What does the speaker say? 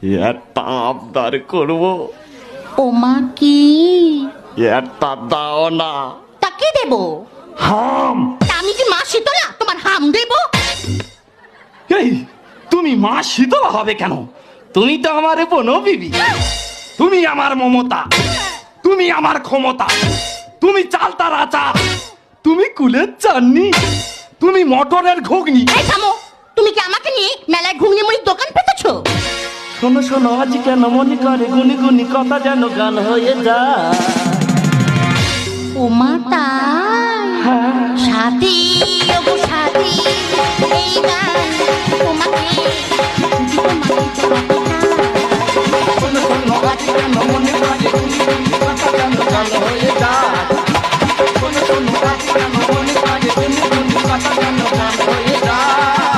একটা আবদার করবো, ও মা কি? একটা দাও না। তা কি দেবো? হাম। তা আমি কি মা শীতলা তোমার হাম দেবো? এই তুমি মা শীতলা হবে কেন? তুমি তো আমার বোনো বিবি, তুমি আমার মমতা, তুমি আমার ক্ষমতা, তুমি চালতার আচার, তুমি কুলের চাননি, তুমি মটরের ঘুগনি। এই থামো, তুমি কি আমাকে নিয়ে মেলায় ঘুগনি মুড়ির দোকান পেতেছো? শোনো শোনো আজ কেন মনে করে গুনি গুনি কথা যেন গান হয়ে যায়। ও মা তাই? সাথী ওগো সাথী, এই গান তোমাকে শোনো শোনো আজ কেন মনে করে গুনি গুনি কথা যেন গান হয়ে যায়। শোনো শোনো আজ কেন মনে করে গুনি গুনি কথা যেন গান হয়ে যায়।